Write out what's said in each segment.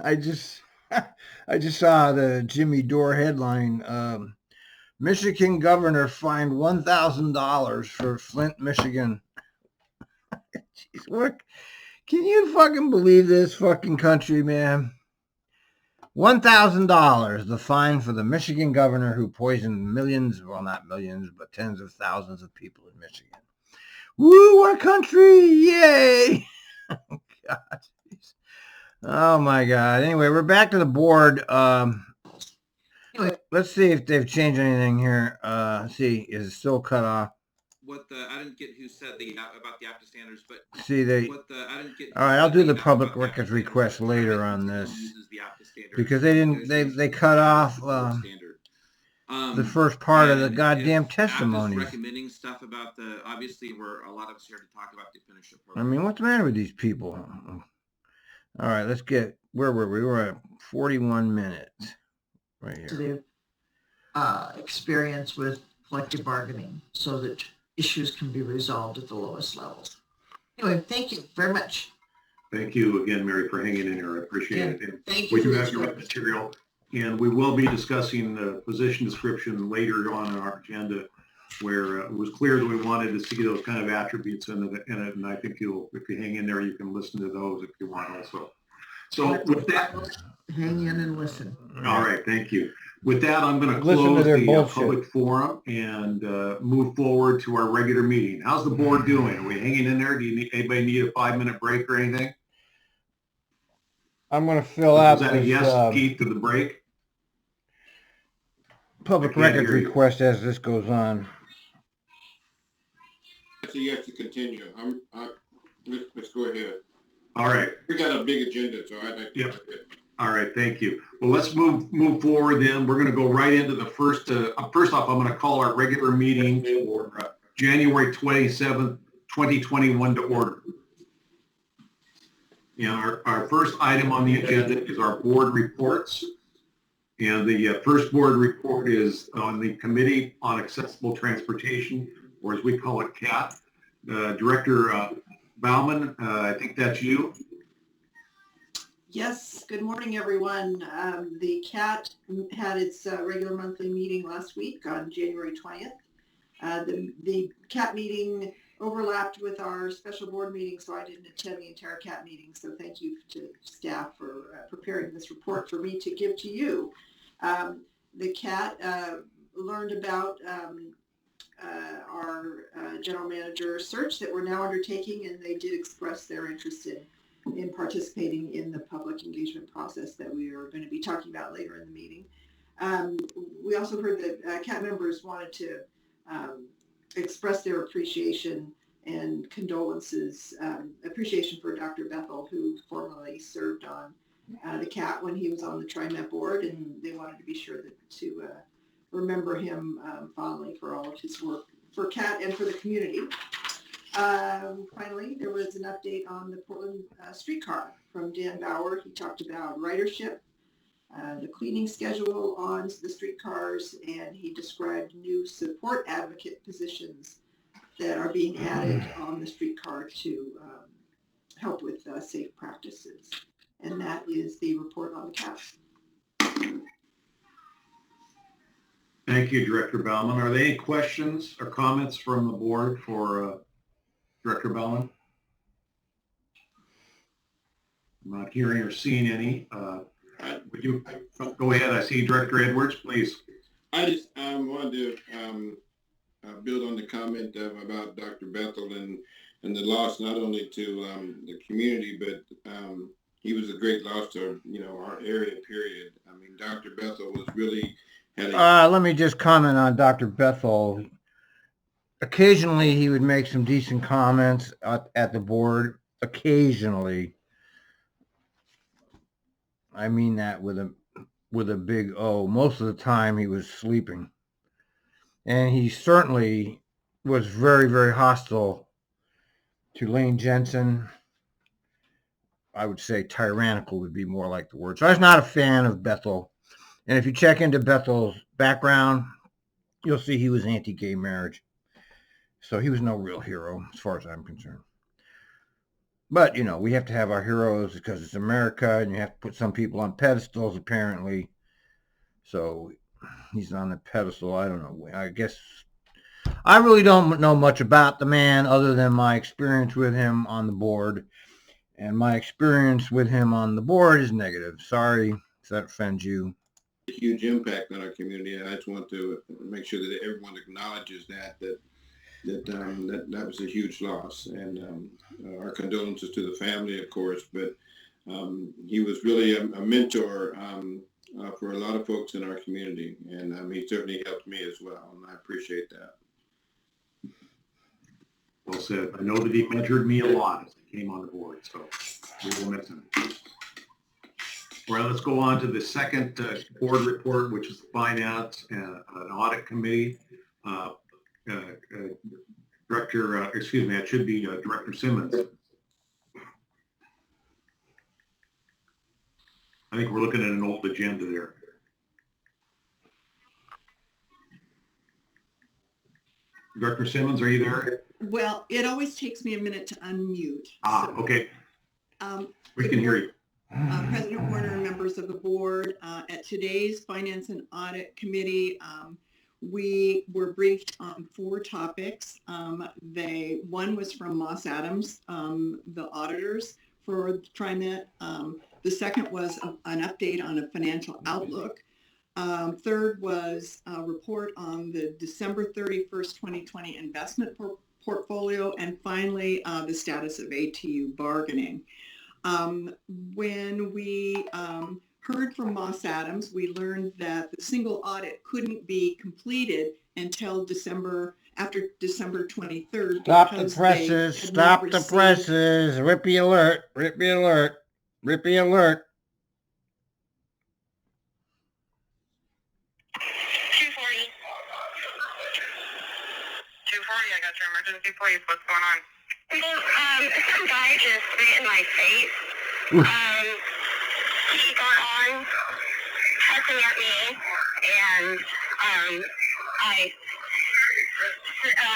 I just saw the Jimmy Dore headline. Michigan governor fined $1,000 for Flint, Michigan. Jeez, what? Can you fucking believe this fucking country, man? $1,000, the fine for the Michigan governor who poisoned millions, well, not millions, but tens of thousands of people in Michigan. Woo, what a country! Yay! God. Oh my God. Anyway, we're back to the board. Anyway, let's see if they've changed anything here. See, is it still cut off? I didn't get who said about the APTA standards, but see they. I didn't get. All right, I'll do the public records request later on this because they cut off the first part of the goddamn testimony. Recommending stuff about obviously we're a lot of us here to talk about the apprenticeship program. I mean, what's the matter with these people? All right, let's get, where were we? We were at 41 minutes right here. Experience with collective bargaining so that issues can be resolved at the lowest levels. Anyway, thank you very much. Thank you again, Mary, for hanging in here. I appreciate it. And thank you. We do have your material, and we will be discussing the position description later on in our agenda, where it was clear that we wanted to see those kind of attributes in it, and I think if you hang in there, you can listen to those if you want also. So with that, hang in and listen. All right, thank you. With that, I'm going to close the public forum and move forward to our regular meeting. How's the board doing? Are we hanging in there? Do anybody need a 5-minute break or anything? I'm going to fill out this. Is that a yes, Keith, to the break? Public records request as this goes on. So you have to continue. Let's go ahead. All right. We got a big agenda, so I'd like to. Yep. All right, thank you. Well, let's move forward then. We're going to go right into the first off, I'm going to call our regular meeting for January 27th, 2021 to order. And our first item on the agenda is our board reports. And the first board report is on the Committee on Accessible Transportation, or as we call it, CAT. Director Bauman, I think that's you. Yes, good morning, everyone. The CAT had its regular monthly meeting last week on January 20th. The CAT meeting overlapped with our special board meeting, so I didn't attend the entire CAT meeting. So thank you to staff for preparing this report for me to give to you. The CAT learned about our general manager search that we're now undertaking, and they did express their interest in participating in the public engagement process that we are going to be talking about later in the meeting. We also heard that CAT members wanted to express their appreciation and condolences, appreciation for Dr. Bethel, who formerly served on the CAT when he was on the Trimet board, and they wanted to be sure to remember him fondly for all of his work for CAT and for the community. Finally, there was an update on the Portland streetcar from Dan Bauer. He talked about ridership, the cleaning schedule on the streetcars, and he described new support advocate positions that are being added on the streetcar to help with safe practices. And that is the report on the CAT. Thank you, Director Bauman. Are there any questions or comments from the board for Director Bauman? I'm not hearing or seeing any. Would you go ahead? I see Director Edwards, please. I just wanted to build on the comment about Dr. Bethel and the loss not only to the community, but he was a great loss to our area. Period. I mean, Dr. Bethel was really let me just comment on Dr. Bethel. Occasionally, he would make some decent comments at the board. Occasionally, I mean that with a big O. Most of the time, he was sleeping, and he certainly was very, very hostile to Lane Jensen. I would say tyrannical would be more like the word. So I was not a fan of Bethel. And if you check into Bethel's background, you'll see he was anti-gay marriage. So he was no real hero as far as I'm concerned. But, you know, we have to have our heroes because it's America, and you have to put some people on pedestals, apparently. So he's on the pedestal. I don't know. I guess I really don't know much about the man other than my experience with him on the board. And my experience with him on the board is negative. Sorry if that offends you. Huge impact on our community. I just want to make sure that everyone acknowledges that was a huge loss, and our condolences to the family, of course. But he was really a mentor for a lot of folks in our community, and he certainly helped me as well, and I appreciate that. Well said. I know that he mentored me a lot as he came on the board, so we will miss him. All right, let's go on to the second board report, which is the Finance and an Audit Committee. Director, excuse me, that should be Director Simmons. I think we're looking at an old agenda there. Director Simmons, are you there? Well, it always takes me a minute to unmute. Okay. We can hear you. President Warner and members of the board, at today's Finance and Audit Committee, we were briefed on 4 topics. One was from Moss Adams, the auditors for Trimet. The second was an update on a financial outlook. Third was a report on the December 31st, 2020 investment portfolio. And finally, the status of ATU bargaining. When we heard from Moss Adams, we learned that the single audit couldn't be completed until after December 23rd. Stop the presses. Stop the presses. Rippy alert. Rippy alert. Rippy alert. 240. 240, I got your emergency, please. What's going on? Some guy just spit in my face. He got on cussing at me, and I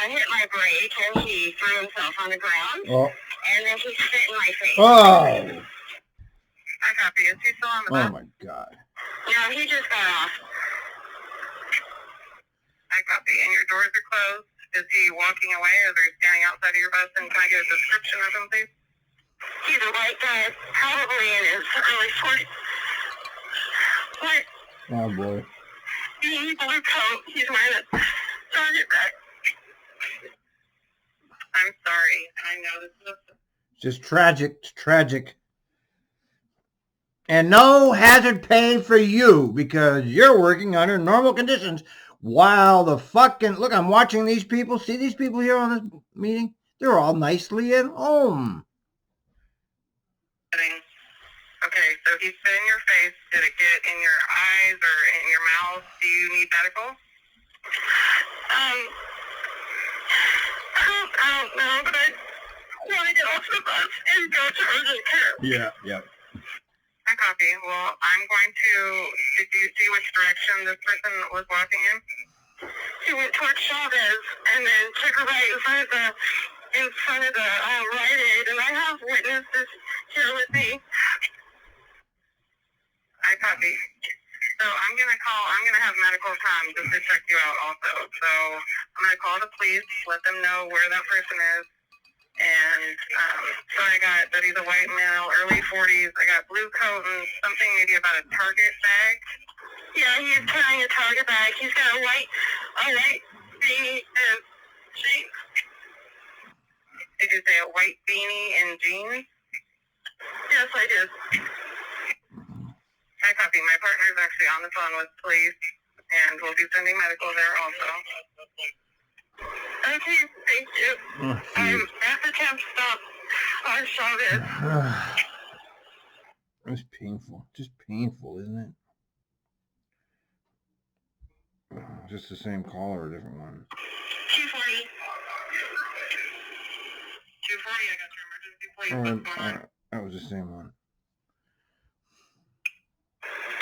hit my brake, and he threw himself on the ground. Oh. And then he spit in my face. Oh. I copy. Is he still on the bus? Oh my God. No, he just got off. I copy. And your doors are closed. Is he walking away, or is he standing outside of your bus? And can I get a description of him, please? He's a white guy, probably in his early 40s. What? Oh boy. He's blue coat. He's wearing a target bag. I'm sorry. I know this is Just tragic. It's tragic. And no hazard pay for you because you're working under normal conditions. While the fucking, look, I'm watching these people. See these people here on this meeting? They're all nicely at home. Okay, so he spit in your face. Did it get in your eyes or in your mouth? Do you need medical? I don't know, but I want to get off the bus and go to urgent care. Yeah. I copy. Well, I'm going to, did you see which direction this person was walking in? She went towards Chavez and then took a right in front of the Rite Aid, and I have witnesses here with me. I copy. So I'm going to have medical come just to check you out also. So I'm going to call the police, let them know where that person is. And so I got that he's a white male, early 40s. I got blue coat and something maybe about a Target bag. Yeah, he's carrying a Target bag. He's got a white beanie and jeans. Did you say a white beanie and jeans? Yes, I did. I copy. My partner is actually on the phone with police, and we'll be sending medical there also. Okay, thank you. I'm at the temp stop on Chavez. It's painful. Just painful, isn't it? Just the same call or a different one? 240. 240, I got your emergency, please. What's going on? That was the same one.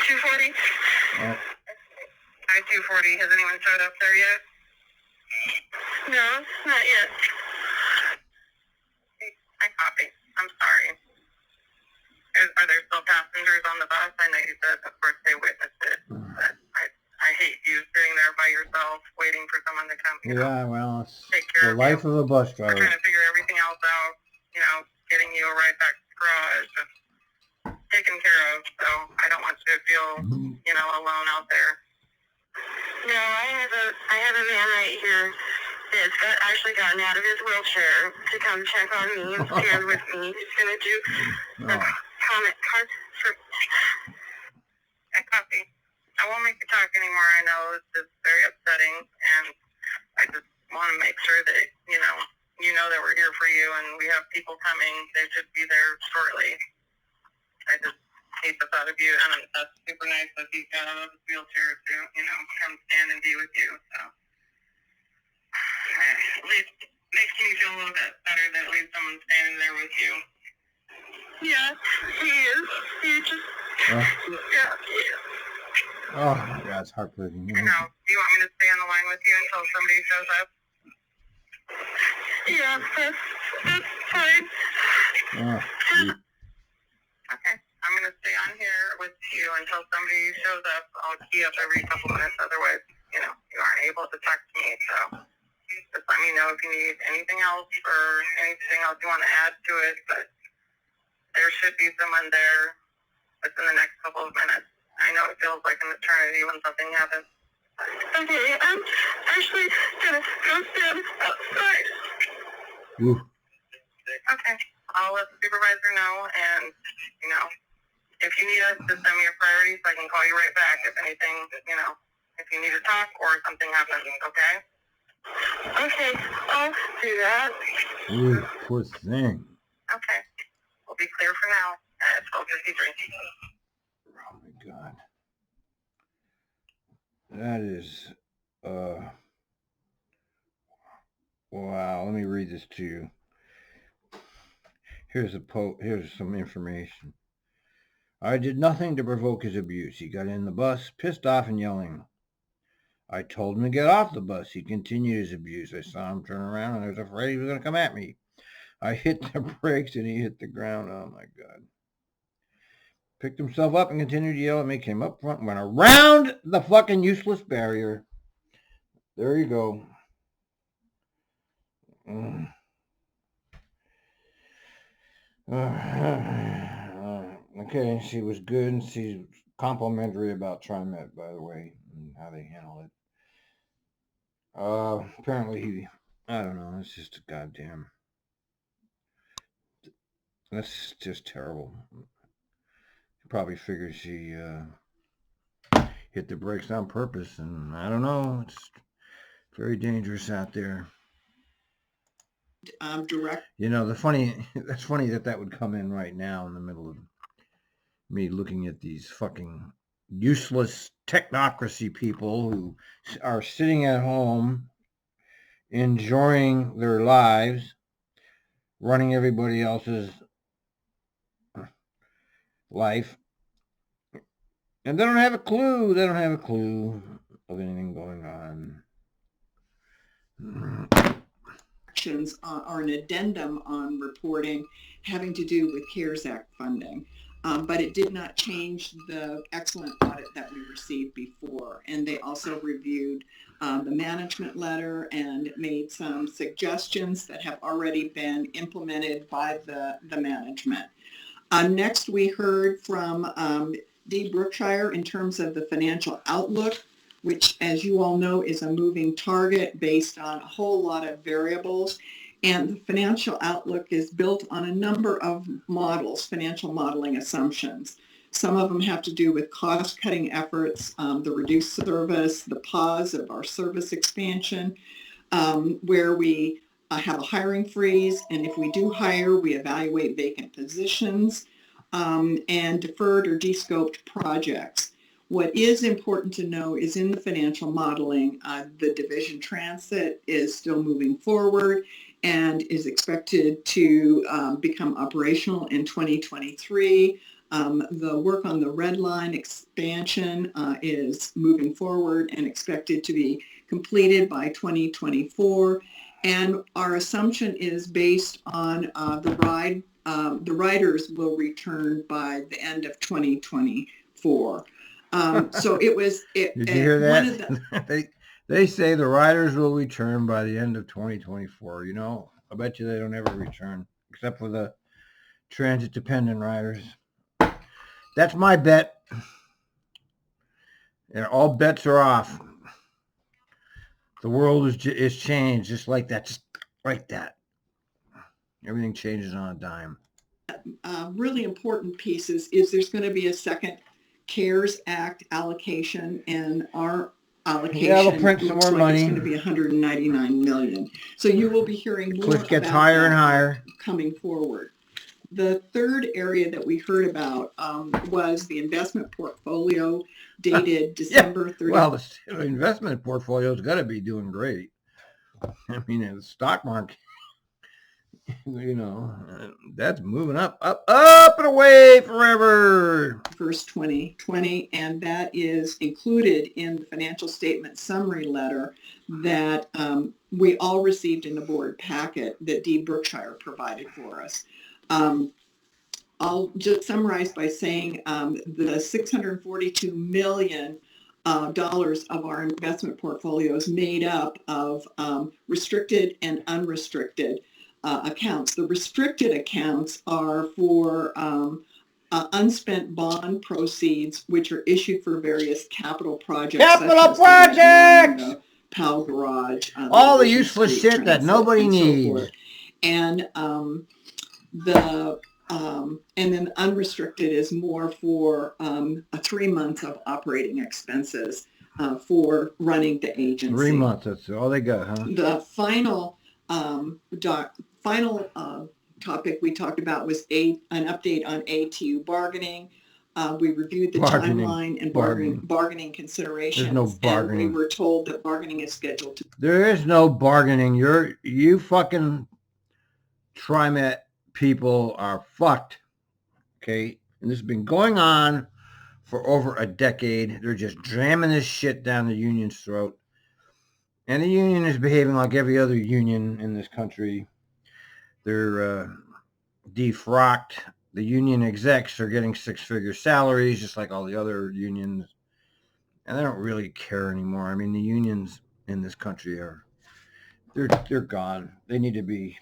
240? Oh. Hi, 240. Has anyone showed up there yet? No, not yet. I copy. I'm sorry. Are there still passengers on the bus? I know you said, of course, they witnessed it, but I hate you sitting there by yourself waiting for someone to come, Yeah, well, it's take care the of life you. of a bus We're driver. trying to figure everything else out, getting you a ride back to the garage, just taken care of, so I don't want you to feel, alone out there. No, I have a man right here that's actually gotten out of his wheelchair to come check on me and stand with me. He's going to do a comment card for a copy. I won't make you talk anymore. I know it's just very upsetting, and I just want to make sure that, you know that we're here for you, and we have people coming. They should be there shortly. I just hate the thought of you, and that's super nice that he got out of his wheelchair to, come stand and be with you. So at least makes me feel a little bit better that at least someone's standing there with you. Yeah, he is. He just, yeah, he is. Oh my God, it's heartbreaking. Do you want me to stay on the line with you until somebody shows up? Yeah, that's fine. Okay, I'm going to stay on here with you until somebody shows up. I'll key up every couple minutes, otherwise, you aren't able to talk to me, so just let me know if you need anything else or anything else you want to add to it, but there should be someone there within the next couple of minutes. I know it feels like an eternity when something happens. Okay, I'm actually going to go stand outside. Ooh. Okay, I'll let the supervisor know, and, if you need us, just send me your priorities so I can call you right back if anything, if you need to talk or something happens, okay? Okay, I'll do that. Ooh, poor thing. Okay, we'll be clear for now at 12:53. Oh my God. That is, wow. Let me read this to you. Here's some information. I did nothing to provoke his abuse. He got in the bus, pissed off and yelling. I told him to get off the bus. He continued his abuse. I saw him turn around and I was afraid he was going to come at me. I hit the brakes and he hit the ground. Oh my God. Picked himself up and continued to yell at me. Came up front and went around the fucking useless barrier. There you go. Okay, she was good, and she's complimentary about Trimet, by the way, and how they handle it. Apparently I don't know, it's just a goddamn, that's just terrible. He probably figured she hit the brakes on purpose, and I don't know, it's very dangerous out there. Direct. That's funny that would come in right now in the middle of me looking at these fucking useless technocracy people who are sitting at home enjoying their lives, running everybody else's life, and they don't have a clue of anything going on. Are an addendum on reporting having to do with CARES Act funding. But it did not change the excellent audit that we received before. And they also reviewed the management letter and made some suggestions that have already been implemented by the management. Next, we heard from Dee Brookshire in terms of the financial outlook, which, as you all know, is a moving target based on a whole lot of variables. And the financial outlook is built on a number of models, financial modeling assumptions. Some of them have to do with cost-cutting efforts, the reduced service, the pause of our service expansion, where we have a hiring freeze, and if we do hire, we evaluate vacant positions, and deferred or de-scoped projects. What is important to know is in the financial modeling, the division transit is still moving forward and is expected to become operational in 2023. The work on the Red Line expansion is moving forward and expected to be completed by 2024. And our assumption is based on the ride the riders will return by the end of 2024. So it was. Did you hear that? They say the riders will return by the end of 2024. You know, I bet you they don't ever return, except for the transit-dependent riders. That's my bet. And all bets are off. The world is changed just like that, just like that. Everything changes on a dime. Really important pieces is there's going to be a second CARES Act allocation, and our allocation they'll print some more money. It's going to be 199 million. So you will be hearing more. Cliff gets higher and higher coming forward. The third area that we heard about was the investment portfolio dated December 30th. Well, the investment portfolio's got to be doing great. I mean, the stock market, you know, that's moving up and away forever. First 2020, and that is included in the financial statement summary letter that we all received in the board packet that Dee Brookshire provided for us. I'll just summarize by saying the $642 million dollars of our investment portfolio is made up of restricted and unrestricted accounts. The restricted accounts are for unspent bond proceeds, which are issued for various capital projects. Capital projects! Powell Garage. All the useless shit that nobody needs. And and then unrestricted is more for 3 months of operating expenses for running the agency. 3 months, that's all they got, huh? The final topic we talked about was an update on ATU bargaining. We reviewed the timeline and bargaining considerations. There's no bargaining. And we were told that bargaining is scheduled to. There is no bargaining. You fucking Trimet people are fucked. Okay? And this has been going on for over a decade. They're just jamming this shit down the union's throat. And the union is behaving like every other union in this country. They're defrocked. The union execs are getting six-figure salaries, just like all the other unions. And they don't really care anymore. I mean, the unions in this country they're gone. They need to be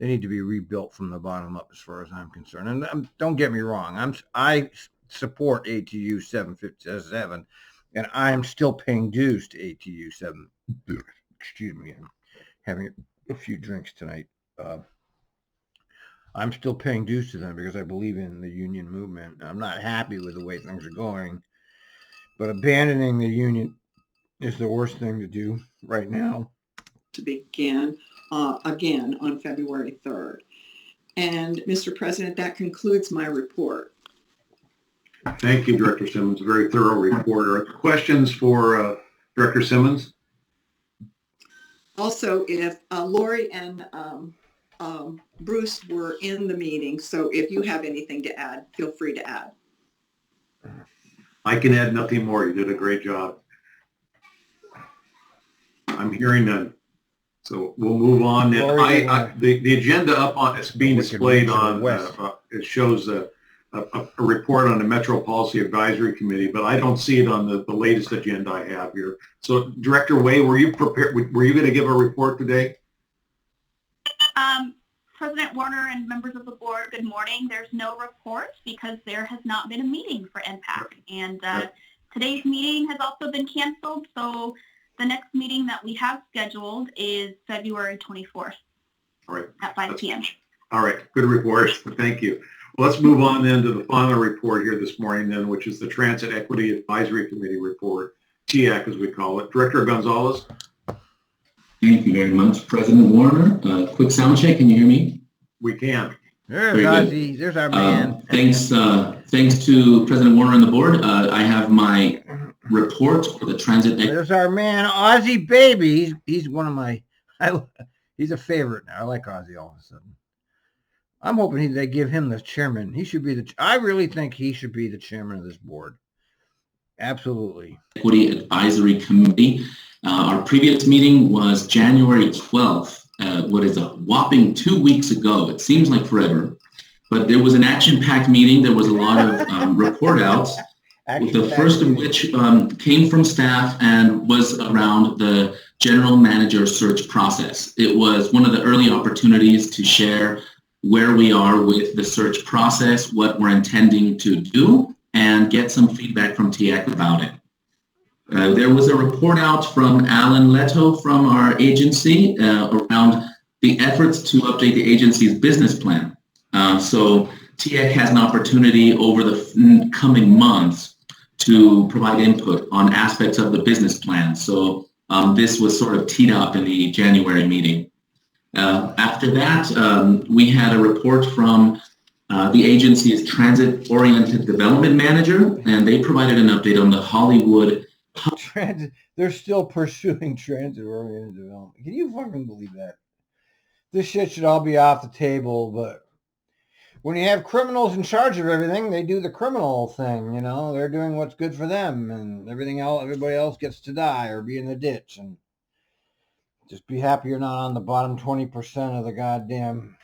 rebuilt from the bottom up, as far as I'm concerned. And don't get me wrong, I support ATU 757, and I'm still paying dues to ATU 7. Excuse me, I'm having a few drinks tonight. I'm still paying dues to them because I believe in the union movement. I'm not happy with the way things are going, but abandoning the union is the worst thing to do right now. To begin again on February 3rd. And Mr. President, that concludes my report. Thank you, Director Simmons. A very thorough report. Are there questions for Director Simmons? Also, if Lori and Bruce were in the meeting, so if you have anything to add, feel free to add. I can add nothing more. You did a great job. I'm hearing none. So we'll move on. The agenda up on it's being displayed on. It shows a report on the Metro Policy Advisory Committee, but I don't see it on the latest agenda I have here. So, Director Way, were you prepared? Were you going to give a report today? President Warner and members of the board, good morning. There's no report because there has not been a meeting for NPAC, and today's meeting has also been canceled. So. The next meeting that we have scheduled is February 24th. All right. At 5 p.m. All right. Good report. Thank you. Well, let's move on then to the final report here this morning then, which is the Transit Equity Advisory Committee report, TEAC as we call it. Director Gonzalez. Thank you very much, President Warner. Quick sound check. Can you hear me? We can. There's Ozzy. There's our man. Thanks to President Warner and the board. I have my report for the transit. There's our man, Ozzy Baby. He's one of my. He's a favorite now. I like Ozzy all of a sudden. I'm hoping they give him the chairman. He should be I really think he should be the chairman of this board. Absolutely. Equity Advisory Committee. Our previous meeting was January 12th, what is a whopping 2 weeks ago. It seems like forever, but there was an action-packed meeting. There was a lot of report outs. The first of which came from staff and was around the general manager search process. It was one of the early opportunities to share where we are with the search process, what we're intending to do, and get some feedback from TIAC about it. There was a report out from Alan Leto from our agency around the efforts to update the agency's business plan. So TIAC has an opportunity over the coming months to provide input on aspects of the business plan. So this was sort of teed up in the January meeting. After that, we had a report from the agency's transit-oriented development manager, and they provided an update on the Hollywood. They're still pursuing transit-oriented development. Can you fucking believe that? This shit should all be off the table, but when you have criminals in charge of everything, they do the criminal thing, you know. They're doing what's good for them, and everybody else gets to die or be in the ditch. And just be happy you're not on the bottom 20% of the goddamn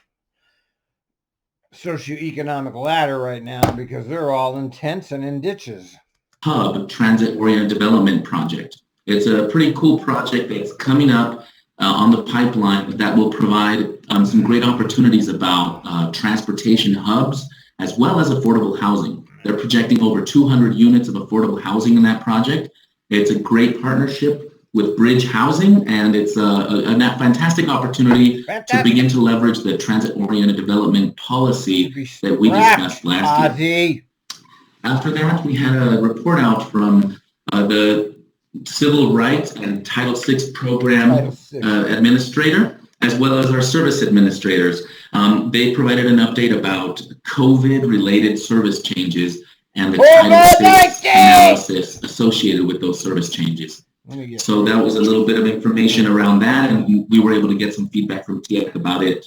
socioeconomic ladder right now, because they're all in tents and in ditches. Hub Transit-Oriented Development Project. It's a pretty cool project that's coming up on the pipeline that will provide some great opportunities about transportation hubs as well as affordable housing. They're projecting over 200 units of affordable housing in that project. It's a great partnership with Bridge Housing, and it's a fantastic opportunity to begin to leverage the transit-oriented development policy that we discussed last year. After that, we had a report out from the Civil Rights and Title VI program administrator, as well as our service administrators. They provided an update about COVID-related service changes and the Title VI analysis associated with those service changes. So that was a little bit of information around that, and we were able to get some feedback from TIAC about it.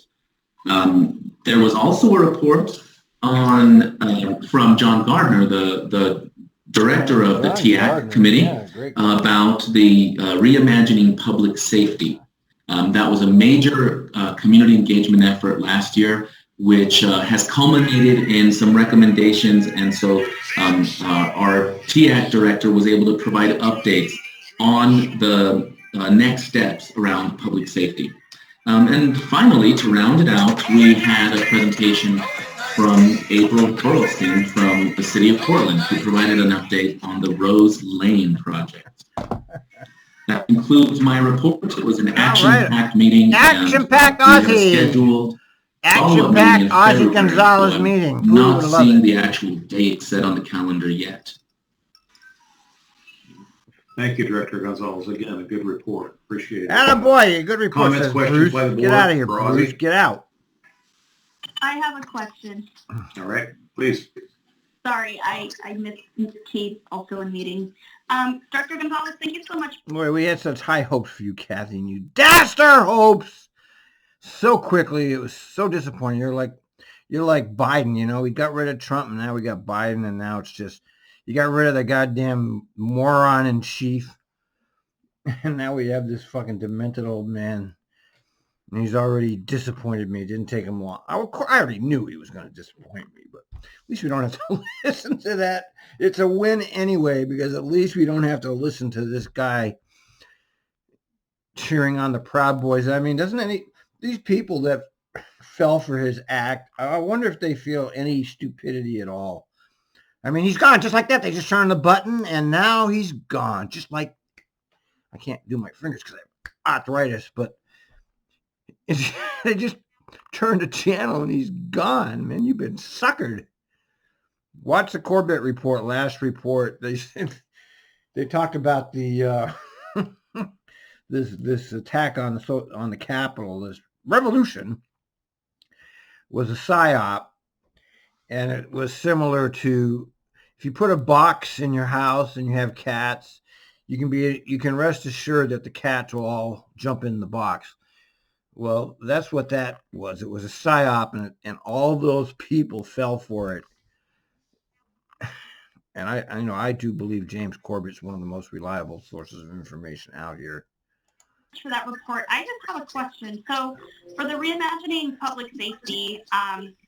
There was also a report on from John Gardner, the director of the TIAC committee, about the reimagining public safety. That was a major community engagement effort last year, which has culminated in some recommendations, and so our TIAC director was able to provide updates on the next steps around public safety. And finally, to round it out, we had a presentation from April Burlstein from the city of Portland, who provided an update on the Rose Lane project. That concludes my report. It was an action-packed meeting. Action-packed Ozzy! Scheduled action-packed Ozzy Gonzalez meeting. Not seeing the actual date set on the calendar yet. Thank you, Director Gonzalez. Again, a good report. Appreciate it. Attaboy, good report. Comments, questions by the board? Get out of here, Bruce. Get out. I have a question. All right, please. Sorry, I missed Mr. T also in meeting. Director Gonzalez, thank you so much. Boy, we had such high hopes for you, Kathy, and you dashed our hopes so quickly. It was so disappointing. You're like Biden, you know. We got rid of Trump, and now we got Biden, and now it's just you got rid of the goddamn moron in chief, and now we have this fucking demented old man. And he's already disappointed me. It didn't take him long. I already knew he was going to disappoint me, but at least we don't have to listen to that. It's a win anyway, because at least we don't have to listen to this guy cheering on the Proud Boys. I mean, these people that fell for his act, I wonder if they feel any stupidity at all. I mean, he's gone just like that. They just turned the button, and now he's gone. Just like, I can't do my fingers because I have arthritis, but they just turned a channel and he's gone, man. You've been suckered. Watch the Corbett report, last report. They talked about the this attack on the Capitol, this revolution was a psyop, and it was similar to if you put a box in your house and you have cats, you can rest assured that the cats will all jump in the box. Well, that's what that was. It was a psyop, and all those people fell for it. And I do believe James Corbett's one of the most reliable sources of information out here. for that report. I just have a question. So for the Reimagining Public Safety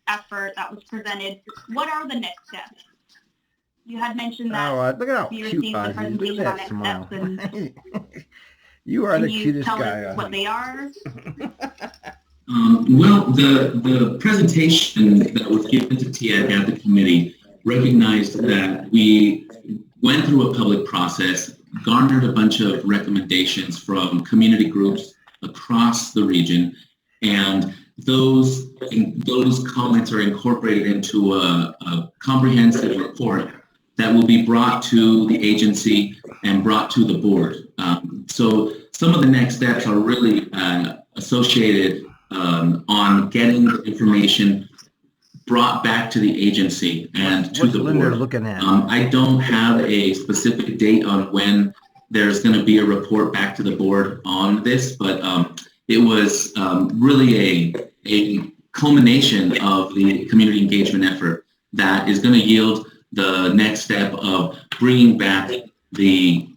effort that was presented, what are the next steps? You had mentioned that look at how you cute received the Ozzy is. Look presentation at on that next smile. steps, and You are can the you cutest tell guy. us what Ozzy. they are? Well, the presentation that was given to TIAC at the committee recognized that we went through a public process, garnered a bunch of recommendations from community groups across the region, and those comments are incorporated into a comprehensive report that will be brought to the agency and brought to the board. So some of the next steps are really associated on getting the information brought back to the agency and to What's the Linda board. looking at? I don't have a specific date on when there's going to be a report back to the board on this, but it was really a culmination of the community engagement effort that is going to yield the next step of bringing back the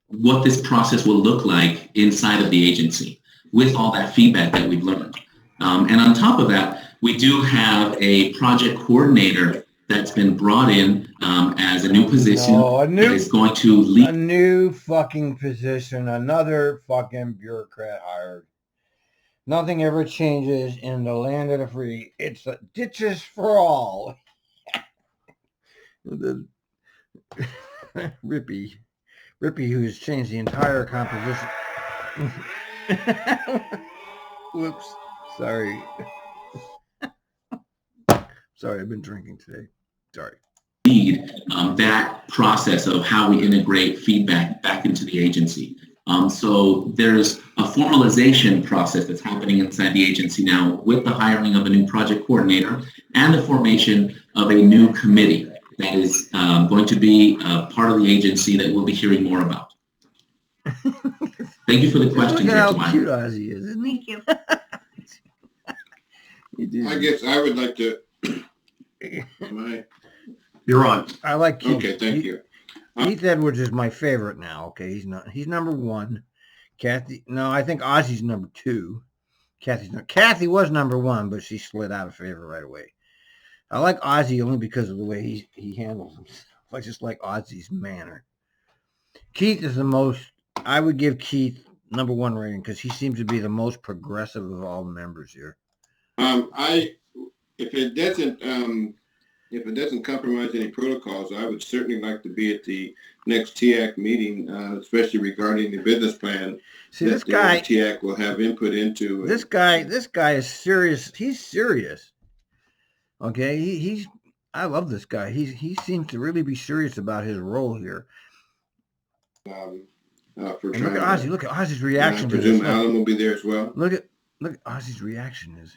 what this process will look like inside of the agency with all that feedback that we've learned. And on top of that, we do have a project coordinator that's been brought in as a new position that is going to lead. A new fucking position, another fucking bureaucrat hired. Nothing ever changes in the land of the free. It's ditches for all. Rippy, who's changed the entire composition. Whoops. Sorry. Sorry, I've been drinking today. Sorry. Lead that process of how we integrate feedback back into the agency. So there's a formalization process that's happening inside the agency now with the hiring of a new project coordinator and the formation of a new committee that is going to be part of the agency that we'll be hearing more about. Thank you for the question. Look at how cute Ozzy is, isn't he? Thank you. I guess I would like to. You're on. I like Keith. Okay, thank you. Keith Edwards is my favorite now. Okay, he's number one. Kathy, no, I think Ozzy's number two. Kathy was number one, but she slid out of favor right away. I like Ozzy only because of the way he handles himself. I just like Ozzy's manner. Keith is the most. I would give Keith number one rating because he seems to be the most progressive of all the members here. If it doesn't compromise any protocols, I would certainly like to be at the next TIAC meeting, especially regarding the business plan. See, this guy, TIAC will have input into. This guy is serious. He's serious. Okay, I love this guy. He seems to really be serious about his role here. For look at Ozzy. Look at Ozzy's reaction. I presume Alan will be there as well. Look at Ozzy's reaction is.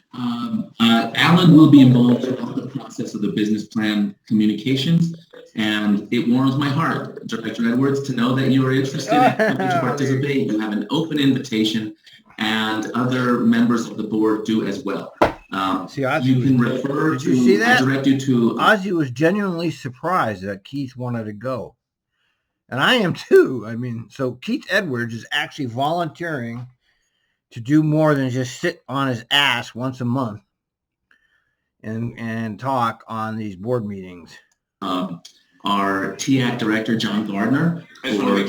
Alan will be involved in the process of the business plan communications, and it warms my heart, Director Edwards, to know that you are interested in to participate. You have an open invitation, and other members of the board do as well. See, Ozzy you can refer did to. You see that? I direct you to. Ozzy was genuinely surprised that Keith wanted to go, and I am too. I mean, so Keith Edwards is actually volunteering to do more than just sit on his ass once a month and talk on these board meetings. Our TIAC director, John Gardner, or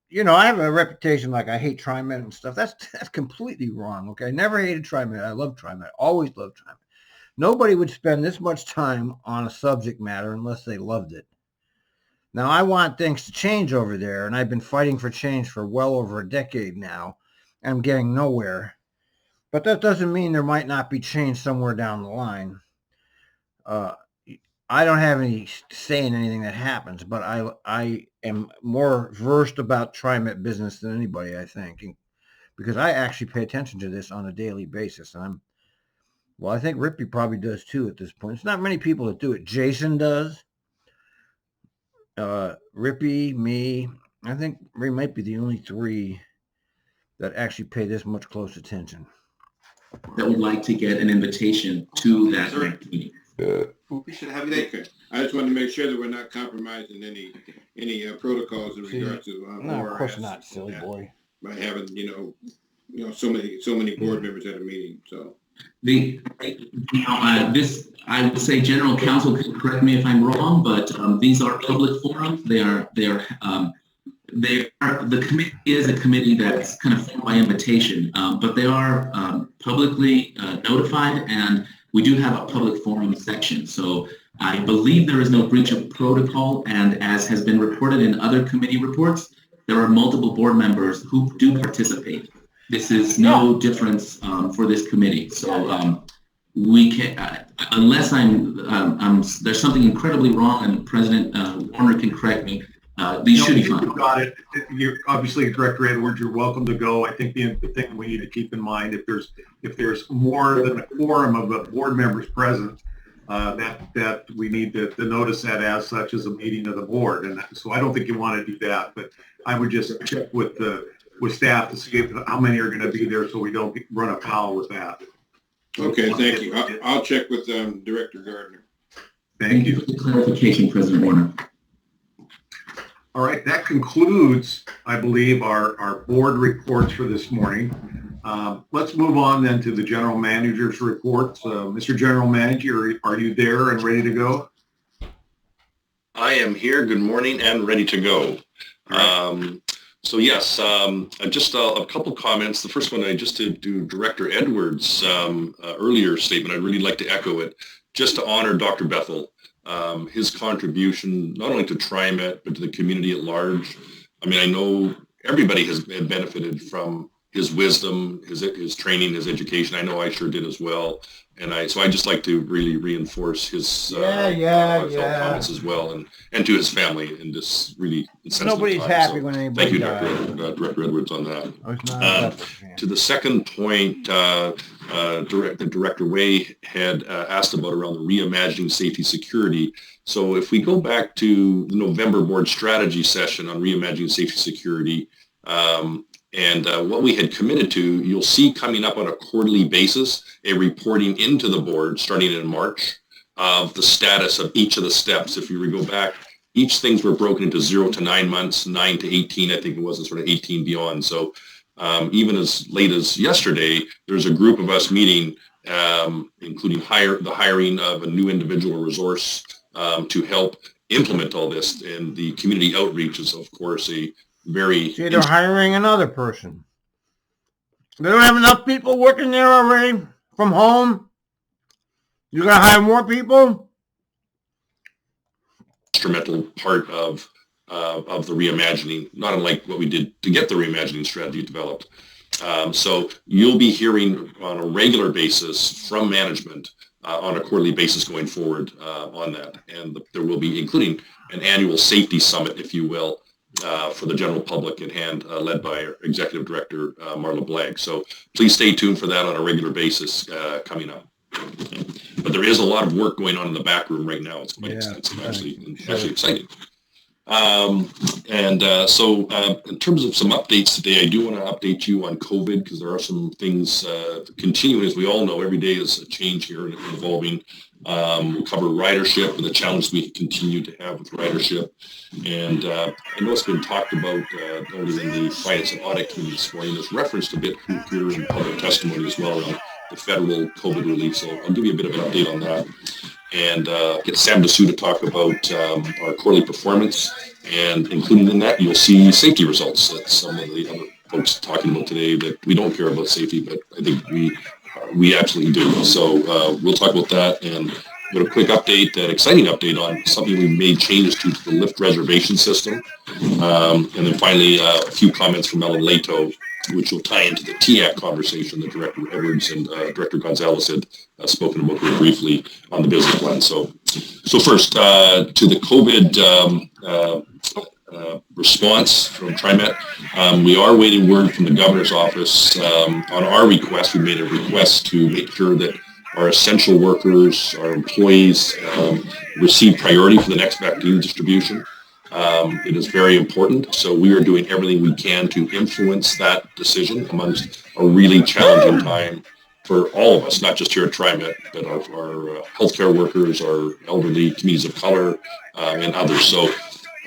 you know, I have a reputation like I hate Trimet and stuff. That's completely wrong. Okay, I never hated Trimet. I love Trimet. Always loved Trimet. Nobody would spend this much time on a subject matter unless they loved it. Now, I want things to change over there, and I've been fighting for change for well over a decade now. I'm getting nowhere. But that doesn't mean there might not be change somewhere down the line. I don't have any say in anything that happens, but I am more versed about Trimet business than anybody, I think, because I actually pay attention to this on a daily basis. And I think Rippy probably does too at this point. It's not many people that do it. Jason does. Rippy, me. I think we might be the only three that actually pay this much close attention. That would like to get an invitation to that meeting. We should have that. I just wanted to make sure that we're not compromising any any protocols in See, regard to no, of course ORS not, silly boy. by having so many board members at a meeting. So This, I would say, general counsel can correct me if I'm wrong, but these are public forums. The committee is a committee that's kind of formed by invitation, but they are publicly notified, and we do have a public forum section. So I believe there is no breach of protocol, and as has been reported in other committee reports, there are multiple board members who do participate. This is no difference for this committee. So we can, unless there's something incredibly wrong, and President Warner can correct me. These should be fine. You've got it. You're obviously, Director Edwards, you're welcome to go. I think the thing we need to keep in mind, if there's more than a quorum of the board members present, that we need to notice that as such as a meeting of the board. And so I don't think you want to do that, but I would just check with staff to see how many are going to be there so we don't run afoul with that. okay, thank you. I'll check with Director Gardner. Thank you. For the clarification, President Warner. All right, that concludes, I believe, our board reports for this morning. Let's move on then to the general manager's reports. Mr. General Manager, are you there and ready to go? I am here. Good morning and ready to go. So yes, just a couple comments. The first one, just to do Director Edwards' earlier statement, I'd really like to echo it, just to honor Dr. Bethel. His contribution, not only to Trimet, but to the community at large. I mean, I know everybody has benefited from his wisdom, his training, his education. I know I sure did as well. And so I just like to really reinforce his comments as well, and to his family, and just really Nobody's happy when anybody dies. Thank you, Director Edwards, on that. To the second point, Director Way had asked about around the reimagining safety security. So if we go back to the November board strategy session on reimagining safety security, and what we had committed to, you'll see coming up on a quarterly basis, a reporting into the board starting in March of the status of each of the steps. If you go back, each things were broken into 0 to 9 months, 9 to 18, I think it was, and sort of 18 beyond. So even as late as yesterday, there's a group of us meeting, including the hiring of a new individual resource to help implement all this. And the community outreach is, of course, a very... See, they're hiring another person. They don't have enough people working there already from home. You're going to hire more people? Instrumental part of the reimagining, not unlike what we did to get the reimagining strategy developed. So you'll be hearing on a regular basis from management on a quarterly basis going forward on that. And there will be, including an annual safety summit, if you will, for the general public in hand, led by our Executive Director, Marla Blagg. So please stay tuned for that on a regular basis coming up. But there is a lot of work going on in the back room right now. It's quite actually exciting. So in terms of some updates today, I do want to update you on COVID, because there are some things continuing. As we all know, every day is a change here and evolving. We'll cover ridership and the challenge we continue to have with ridership. And I know it's been talked about only in the Finance and Audit Committee this morning. There's referenced a bit here in public testimony as well around the federal COVID relief. So I'll give you a bit of an update on that. And get Sam Dessou to talk about our quarterly performance. And including in that, you'll see safety results that some of the other folks talking about today, that we don't care about safety, but I think we absolutely do. So we'll talk about that, and with a quick update, an exciting update on something we made changes to the lift reservation system. And then finally, a few comments from Ellen Leto, which will tie into the TAC conversation that Director Edwards and Director Gonzalez had spoken about very briefly on the business plan. So first, to the COVID response from Trimet, we are waiting word from the governor's office on our request. We made a request to make sure that our essential workers, our employees, receive priority for the next vaccine distribution. It is very important. So we are doing everything we can to influence that decision amongst a really challenging time for all of us, not just here at Trimet, but our healthcare workers, our elderly, communities of color, and others. So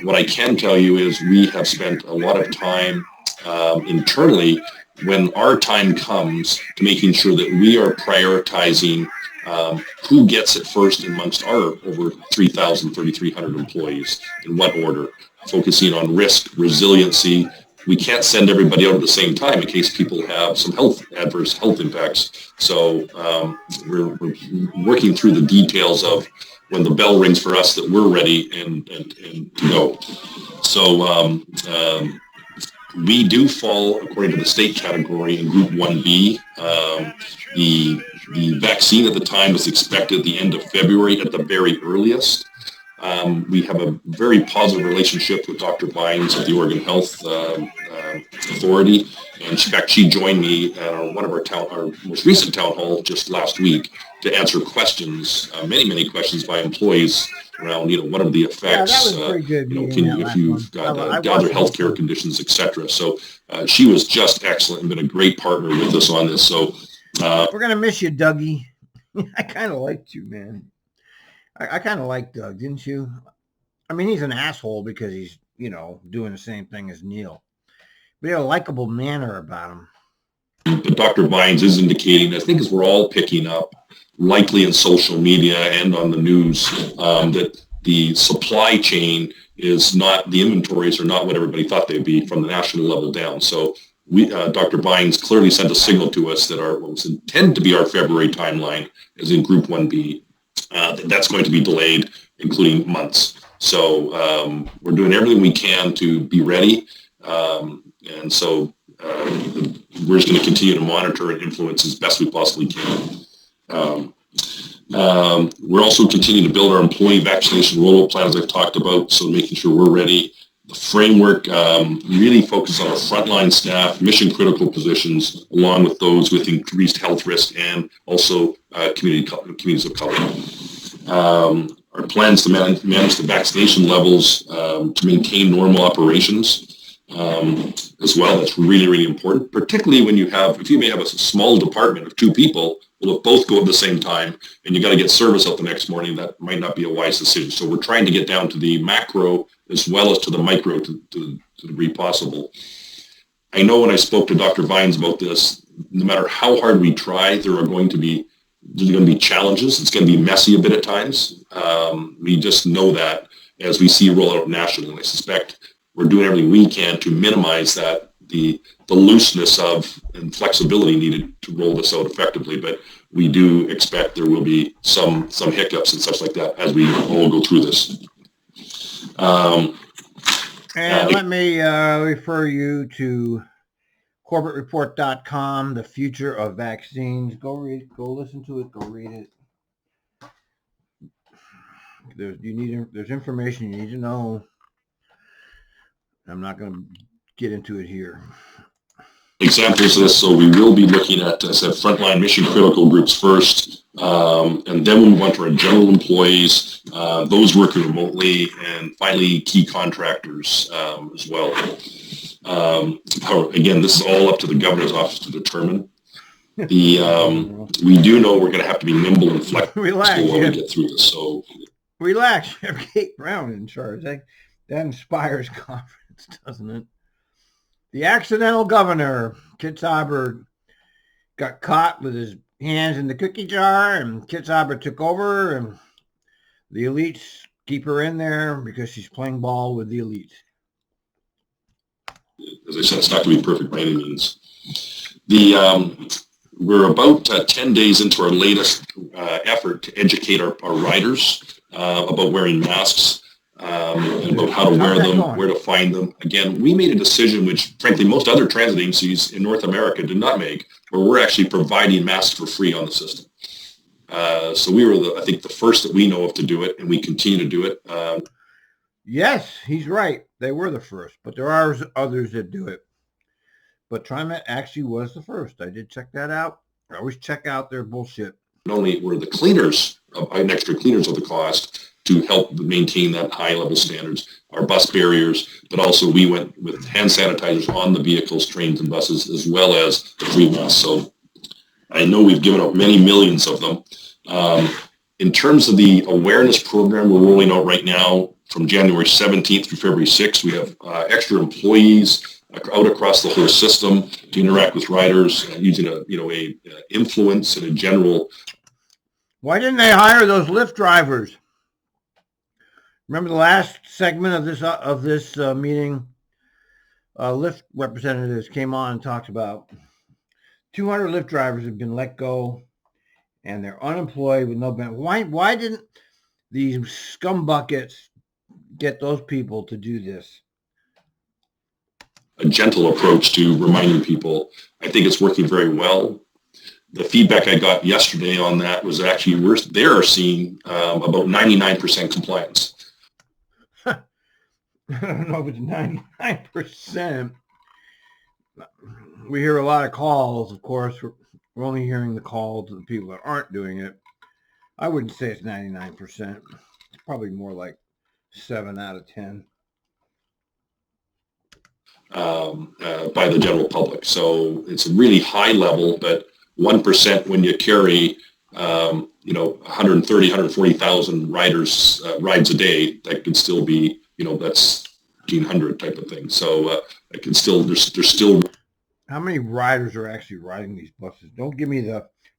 What I can tell you is we have spent a lot of time internally when our time comes to making sure that we are prioritizing who gets it first amongst our over 3,300 employees, in what order, focusing on risk, resiliency. We can't send everybody out at the same time in case people have some adverse health impacts. So we're working through the details of when the bell rings for us that we're ready and to go. So we do fall, according to the state category, in Group 1B. The vaccine at the time was expected at the end of February at the very earliest. We have a very positive relationship with Dr. Vines at the Oregon Health Authority. And in fact, she joined me at one of our most recent town hall just last week to answer questions, many questions by employees around, what are the effects, if you've got other healthcare conditions, etc. So she was just excellent and been a great partner with us on this. So we're going to miss you, Dougie. I kind of liked you, man. I kind of like Doug, didn't you? I mean, he's an asshole because he's, doing the same thing as Neil. But he had a likable manner about him. But Dr. Vines is indicating, I think as we're all picking up, likely in social media and on the news, that the supply chain is not, the inventories are not what everybody thought they'd be from the national level down. So Dr. Vines clearly sent a signal to us that what was intended to be our February timeline is in Group 1B. That's going to be delayed, including months. So we're doing everything we can to be ready. And so we're just going to continue to monitor and influence as best we possibly can. We're also continuing to build our employee vaccination rollout plan, as I've talked about, so making sure we're ready. The framework really focuses on our frontline staff, mission critical positions, along with those with increased health risk and also communities of color. Our plans to manage the vaccination levels to maintain normal operations as well. That's really, really important, particularly when if you may have a small department of 2 people, well, if both go at the same time and you got to get service out the next morning, that might not be a wise decision. So we're trying to get down to the macro as well as to the micro to the degree possible. I know when I spoke to Dr. Vines about this, no matter how hard we try, there are going to be challenges. It's going to be messy a bit at times. We just know that as we see roll out nationally. And I suspect we're doing everything we can to minimize that, the looseness of and flexibility needed to roll this out effectively. But we do expect there will be some hiccups and such like that as we all go through this. And let me refer you to corbettreport.com, the future of vaccines. Go listen to it, go read it. There's information you need to know. I'm not going to get into it here. Examples of this, so we will be looking at, as I said, frontline mission critical groups first, and then we'll move on to our general employees, those working remotely, and finally key contractors as well. Again, this is all up to the governor's office to determine. We do know we're going to have to be nimble and flexible while we get through this. So relax, you have Kate Brown in charge. That inspires confidence, doesn't it? The accidental governor, Kitzhaber, got caught with his hands in the cookie jar, and Kitzhaber took over, and the elites keep her in there because she's playing ball with the elites. As I said, it's not going to be perfect by any means. We're about 10 days into our latest effort to educate our riders about wearing masks. And about how to wear them, where to find them. Again, we made a decision which, frankly, most other transit agencies in North America did not make, where we're actually providing masks for free on the system. So we were, I think, the first that we know of to do it, and we continue to do it. Yes, he's right. They were the first, but there are others that do it. But Trimet actually was the first. I did check that out. I always check out their bullshit. Not only were the cleaners, an extra cleaners of the cost, to help maintain that high level standards, our bus barriers, but also we went with hand sanitizers on the vehicles, trains, and buses, as well as the free masks. So I know we've given out many millions of them. In terms of the awareness program we're rolling out right now, from January 17th through February 6th. We have extra employees out across the whole system to interact with riders using a influence and a general. Why didn't they hire those Lyft drivers? Remember the last segment of this meeting? Lyft representatives came on and talked about 200 Lyft drivers have been let go, and they're unemployed with no benefit. Why didn't these scumbuckets get those people to do this? A gentle approach to reminding people. I think it's working very well. The feedback I got yesterday on that was actually they're seeing about 99% compliance. I don't know if it's 99%. We hear a lot of calls, of course. We're only hearing the calls of the people that aren't doing it. I wouldn't say it's 99%. It's probably more like 7 out of 10. By the general public. So it's a really high level, but 1% when you carry 130, 140,000 riders rides a day, that could still be, that's 1,500 type of thing. So it can still, there's still. How many riders are actually riding these buses? Don't give me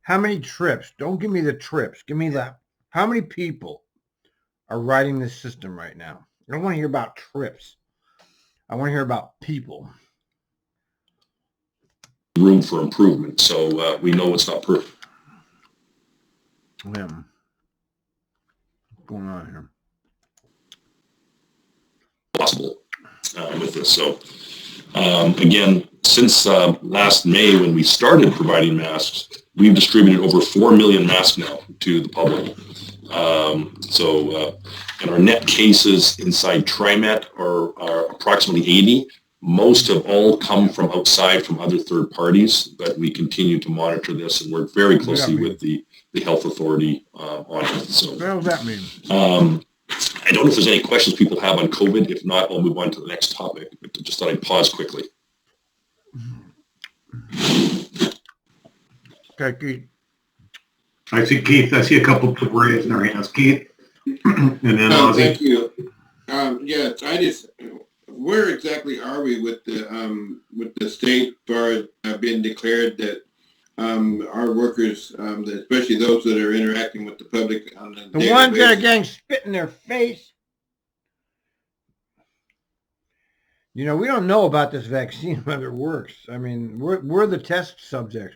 how many trips. Don't give me the trips. Give me how many people are riding this system right now. I don't want to hear about trips. I want to hear about people. Room for improvement. So we know it's not perfect. Yeah. What's going on here? Possible with this. So again, since last May when we started providing masks, we've distributed over 4 million masks now to the public. And our net cases inside Trimet are approximately 80. Most have all come from outside, from other third parties, but we continue to monitor this and work very closely with the health authority on it. So, what does that mean? I don't know if there's any questions people have on COVID. If not, I'll move on to the next topic. But just thought I'd pause quickly. Okay, Keith. I see Keith. I see a couple of people raising their hands. Keith, and then Ozzy. Thank you. Yes, where exactly are we with the state bar being declared that our workers, especially those that are interacting with the public on a the ones that are getting spit in their face? We don't know about this vaccine, whether it works. I mean, we're the test subject.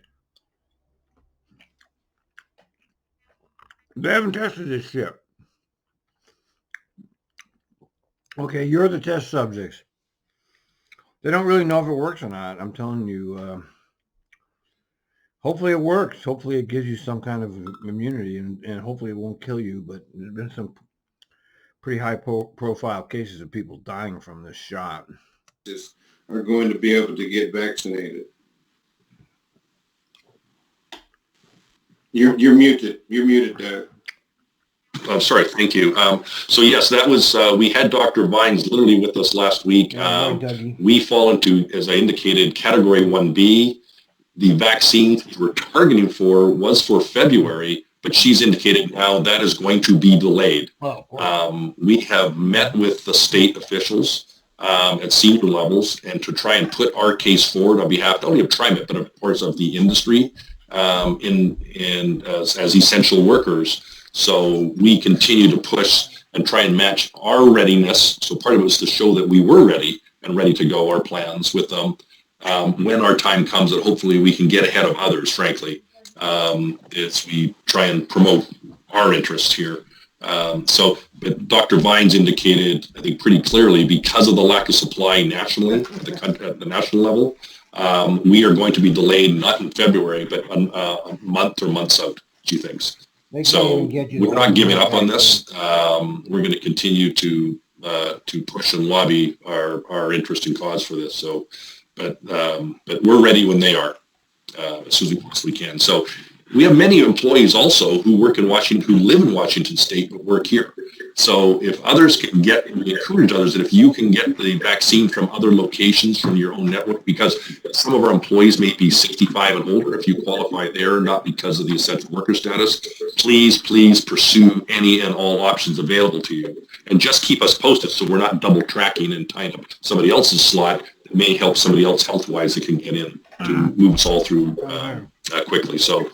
They haven't tested this shit. Okay, you're the test subjects. They don't really know if it works or not. I'm telling you, hopefully it works. Hopefully it gives you some kind of immunity, and hopefully it won't kill you. But there's been some pretty high profile cases of people dying from this shot. Are going to be able to get vaccinated. You're muted. You're muted, Doug. I'm sorry. Thank you. So yes, that was, we had Dr. Vines literally with us last week. We fall into, as I indicated, category 1B. The vaccine we're targeting was for February, but she's indicated now that is going to be delayed. We have met with the state officials at senior levels and to try and put our case forward on behalf not only of Trimet, but of course of the industry as essential workers. So we continue to push and try and match our readiness. So part of it was to show that we were ready and ready to go, our plans with them. When our time comes, that hopefully we can get ahead of others, frankly, as we try and promote our interests here. But Dr. Vines indicated, I think pretty clearly, because of the lack of supply nationally, at the national level, we are going to be delayed, not in February, but a month or months out, she thinks. So we're not giving up on this. We're going to continue to push and lobby our interest and cause for this. So, but we're ready when they are, as soon as we possibly can. So we have many employees also who work in Washington, who live in Washington State, but work here. So if others can get, we encourage others that if you can get the vaccine from other locations from your own network, because some of our employees may be 65 and older, if you qualify there, not because of the essential worker status, please pursue any and all options available to you. And just keep us posted so we're not double tracking and tying up somebody else's slot that may help somebody else health-wise that can get in to move us all through quickly. So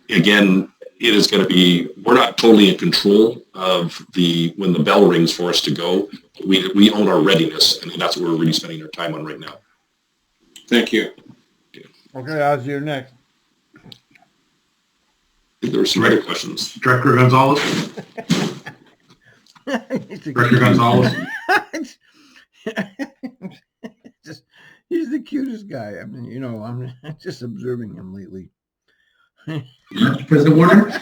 again, it is going to be, we're not totally in control of when the bell rings for us to go. We own our readiness, and that's what we're really spending our time on right now. Thank you. Okay, I'll see you next. There were some other questions. Director Gonzalez? Director Gonzalez? He's the cutest guy. I mean, you know, I'm just observing him lately. President Warner,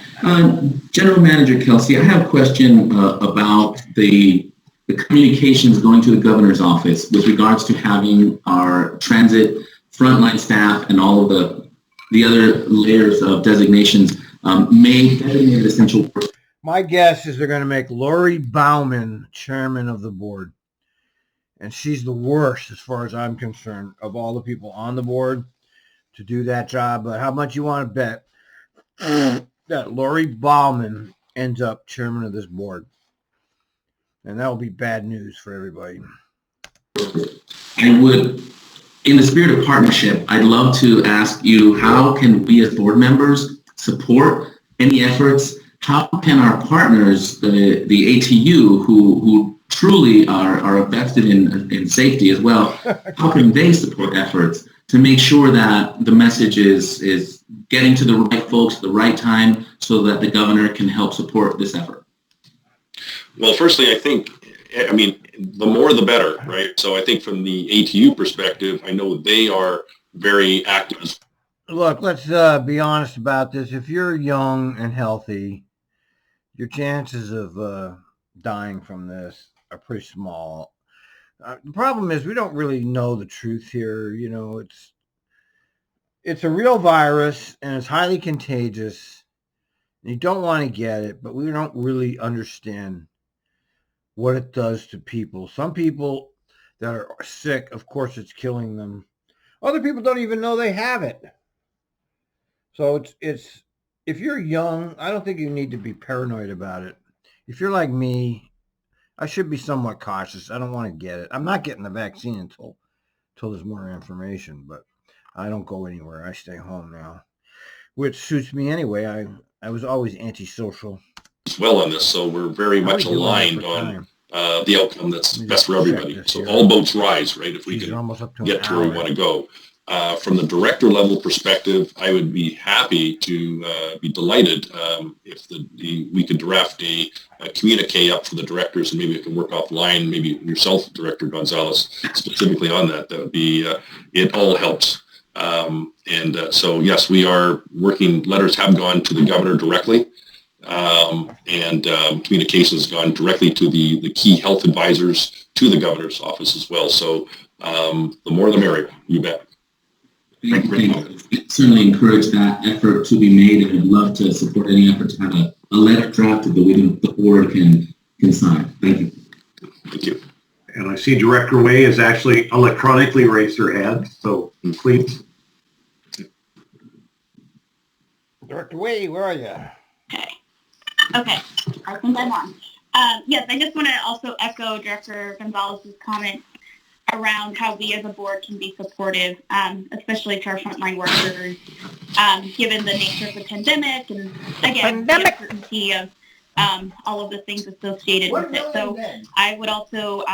General Manager Kelsey, I have a question about the communications going to the governor's office with regards to having our transit frontline staff and all of the other layers of designations made designated essential workers. My guess is they're going to make Lori Bauman chairman of the board. And she's the worst, as far as I'm concerned, of all the people on the board to do that job. But how much you want to bet that Lori Bauman ends up chairman of this board? And that will be bad news for everybody. I would, in the spirit of partnership, I'd love to ask you, how can we as board members support any efforts? How can our partners, the ATU, who truly are vested in safety as well, how can they support efforts to make sure that the message is getting to the right folks at the right time so that the governor can help support this effort? Well, firstly, I mean, the more the better, right? So I think from the ATU perspective, I know they are very active. Look, let's be honest about this. If you're young and healthy, your chances of dying from this are pretty small. The problem is we don't really know the truth here. You know, it's a real virus and it's highly contagious. And you don't want to get it, but we don't really understand what it does to people. Some people that are sick, of course, it's killing them. Other people don't even know they have it. So it's if you're young, I don't think you need to be paranoid about it. If you're like me, I should be somewhat cautious. I don't want to get it. I'm not getting the vaccine until there's more information, but I don't go anywhere. I stay home now, which suits me anyway. I was always antisocial. Well on this, so we're very much aligned on the outcome that's best for everybody. So all boats rise, right? If we can get to where we want to go. From the director level perspective, I would be happy to be delighted if we could draft a communique up for the directors, and maybe we can work offline, maybe yourself, Director Gonzalez, specifically on that. That would be, it all helps. So yes, we are working, letters have gone to the governor directly, and communications has gone directly to the key health advisors to the governor's office as well. So the more the merrier, you bet. Thank you. Certainly encourage that effort to be made, and I'd love to support any effort to have a letter drafted that the board can sign. Thank you. Thank you. And I see Director Way has actually electronically raised her hand, so please. Director Way, where are you? Okay, I think I'm on. Yes, I just want to also echo Director Gonzalez's comments around how we as a board can be supportive, especially to our frontline workers, given the nature of the pandemic and, again, the uncertainty of all of the things associated with it. So I would also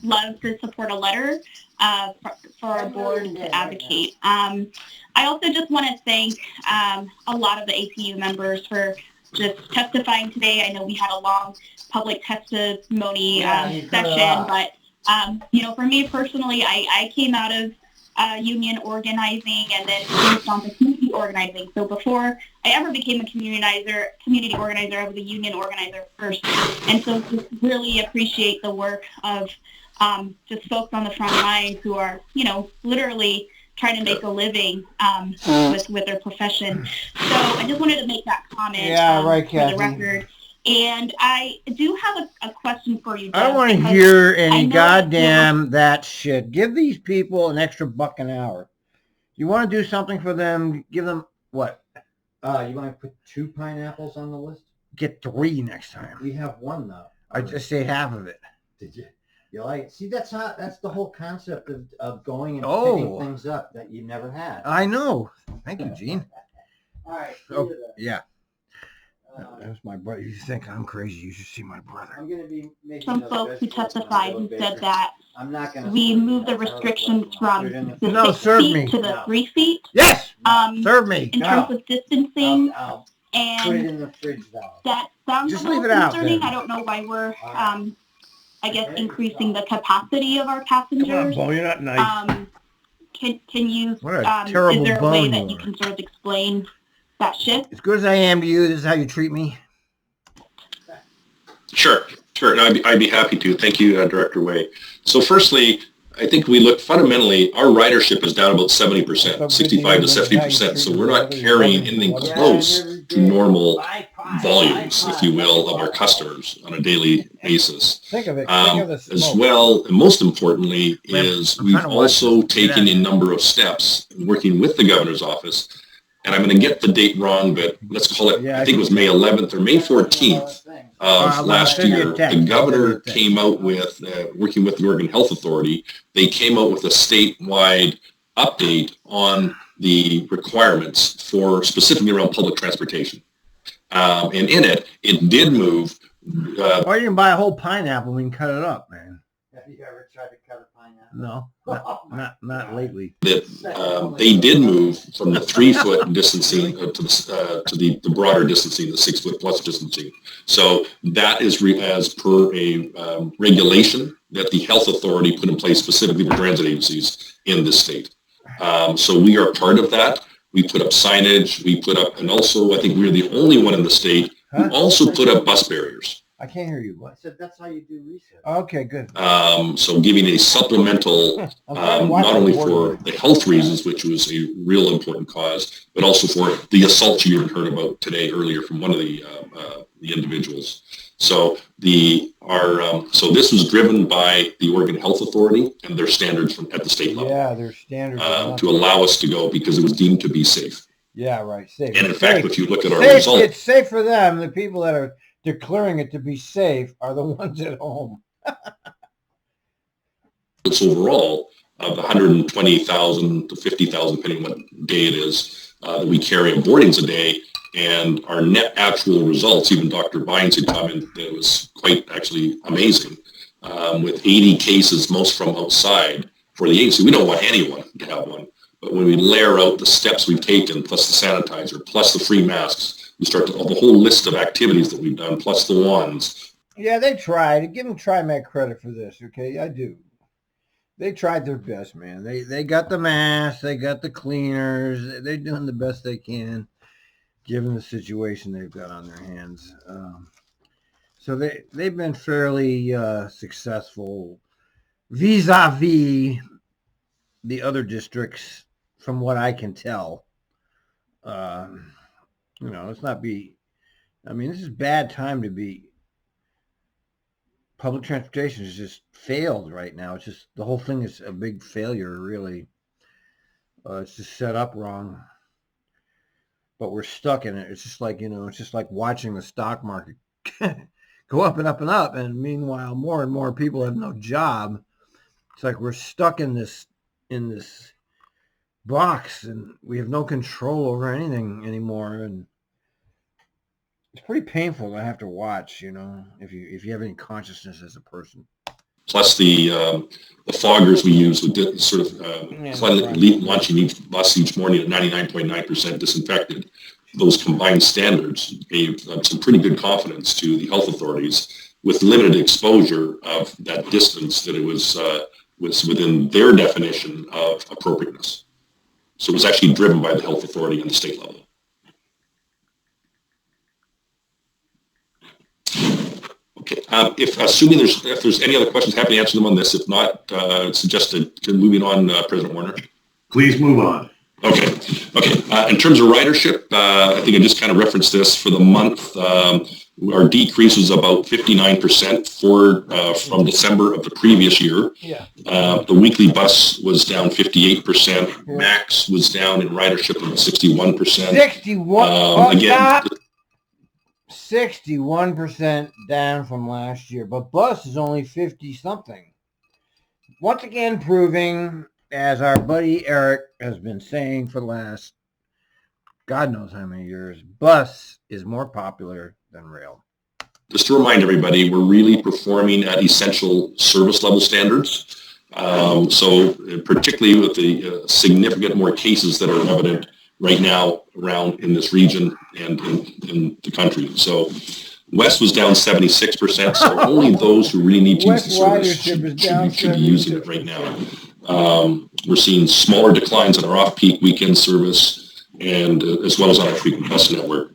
love to support a letter for our board to advocate. I also just want to thank a lot of the APU members for just testifying today. I know we had a long public testimony session, but for me personally, I came out of union organizing and then moved on to community organizing. So before I ever became a community organizer, I was a union organizer first. And so just really appreciate the work of just folks on the front lines who are, literally trying to make a living with their profession. So I just wanted to make that comment right, for Kathy. the record. And I do have a question for you, Doug. I don't want to because hear I any know goddamn that shit. Give these people an extra $1 an hour. You want to do something for them? Give them what? You want to put 2 pineapples on the list? Get 3 next time. We have 1 though. I just say half of it. Did you? You like? See, that's the whole concept of going and Oh. picking things up that you never had. I know. Thank you, Gene. All right. Oh, yeah. That's my brother. You think I'm crazy? You should see my brother. I'm going to be making some those folks who vegetables on a testified daily who basis. said that I'm not going to. we moved the restrictions from the No, 6 serve feet me. to the No. 3 feet. Yes. Serve me. In terms of distancing, I'll put it and in the fridge though. that sounds Just a little leave it out, concerning. then. I don't know why we're, Alright. I guess, Okay. increasing the capacity of our Come on, passengers. Bo. You're not nice. Can you, What a terrible is there a way bone that you you are. can sort of explain that shift? As good as I am to you, this is how you treat me. Sure. And I'd be happy to. Thank you, Director Way. So firstly, I think we look fundamentally, our ridership is down about 70%, 65 to 70%. So we're not carrying anything close to normal volumes, if you will, of our customers on a daily basis. Think of it. Think of the As smoke. well, and most importantly, is I'm we've trying to watch also this. Get out taken of a number of steps working with the governor's office. And I'm going to get the date wrong, but let's call it, Yeah, I think it was May 11th or May 14th of last send me a year. text. The Send governor me a text. came out with, working with the Oregon Health Authority, they came out with a statewide update on the requirements for specifically around public transportation. And in it, it did move. Or you can buy a whole pineapple and we can cut it up, man. Have you ever tried to cut a pineapple? No, not lately. That they did move from the 3-foot distancing to the broader distancing, the 6-foot plus distancing. So that is as per a regulation that the health authority put in place specifically for transit agencies in this state. So we are part of that. We put up signage. We put up, and also I think we're the only one in the state who also put up bus barriers. I can't hear you. I What? said that's how you do research. Okay, good. So giving a supplemental, I'm trying to watch not only the for board. the health reasons, which was a real important cause, but also for the assault you even heard about today earlier from one of the individuals. So so this was driven by the Oregon Health Authority and their standards at the state level Yeah, their standards. are to allow us to go because it was deemed to be safe. Yeah, right. Safe. And in It's fact, safe. if you look at our Safe, results, it's safe for them. The people that are declaring it to be safe are the ones at home. overall of the 120,000 to 50,000, depending what day it is, that we carry in boardings a day. And our net actual results, even Dr. Vines had commented that it was quite actually amazing, with 80 cases, most from outside for the agency. We don't want anyone to have one. But when we layer out the steps we've taken, plus the sanitizer, plus the free masks, we start to the whole list of activities that we've done, plus the wands. Yeah, they tried. Give them Trimet credit for this, okay? I do. They tried their best, man. They got the masks, they got the cleaners. They're doing the best they can, given the situation they've got on their hands. So they've been fairly successful vis-a-vis the other districts, from what I can tell. Let's not be. I mean, this is a bad time to be. Public transportation has just failed right now. It's just the whole thing is a big failure, really. It's just set up wrong. But we're stuck in it. It's just like, it's just like watching the stock market go up and up and up. And meanwhile, more and more people have no job. It's like we're stuck in this box and we have no control over anything anymore. And it's pretty painful to have to watch, if you have any consciousness as a person. Plus the foggers we use with sort of slightly launching each bus each morning at 99.9% disinfected. Those combined standards gave some pretty good confidence to the health authorities with limited exposure of that distance that it was within their definition of appropriateness. So it was actually driven by the health authority on the state level. Okay. If there's any other questions, happy to answer them on this. If not, suggest moving on, President Warner. Please move on. Okay. In terms of ridership, I think I just kind of referenced this for the month. Our decrease was about 59% from December of the previous year. Yeah. The weekly bus was down 58%. Yeah. Max was down in ridership of 61%. 61. Again, 61% down from last year, but bus is only 50 something. Once again, proving, as our buddy Eric has been saying for the last God knows how many years, bus is more popular than rail. Just to remind everybody, we're really performing at essential service level standards. So particularly with the significant more cases that are evident right now around in this region and in the country. So West was down 76%, so only those who really need to use the service should be using it right now. We're seeing smaller declines in our off-peak weekend service and as well as on our frequent bus network.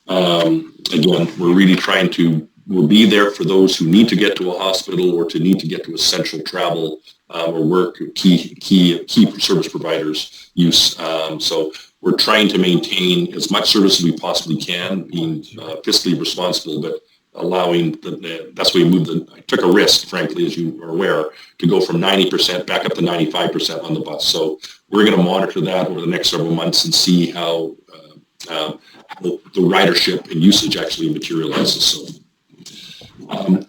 Again, we're really trying to we'll be there for those who need to get to a hospital or to need to get to essential travel or work, key service providers use. So we're trying to maintain as much service as we possibly can, being fiscally responsible, but allowing that's why I took a risk, frankly, as you are aware, to go from 90% back up to 95% on the bus. So we're going to monitor that over the next several months and see how the ridership and usage actually materializes. So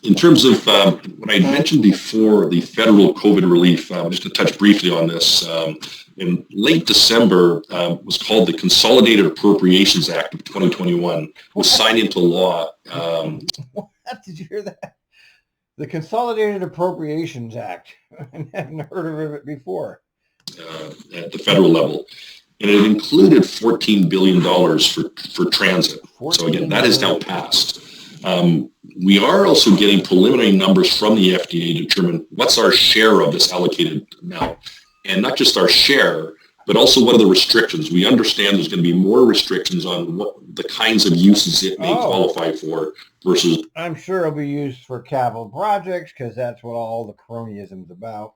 in terms of what I mentioned before, the federal COVID relief, just to touch briefly on this, in late December was called the Consolidated Appropriations Act of 2021, was signed into law. What? Did you hear that? The Consolidated Appropriations Act. I haven't heard of it before. At the federal level. And it included $14 billion for transit. So again, that is now passed. We are also getting preliminary numbers from the FDA to determine what's our share of this allocated amount. And not just our share, but also what are the restrictions. We understand there's going to be more restrictions on what the kinds of uses it may qualify for versus... I'm sure it'll be used for capital projects because that's what all the cronyism's about.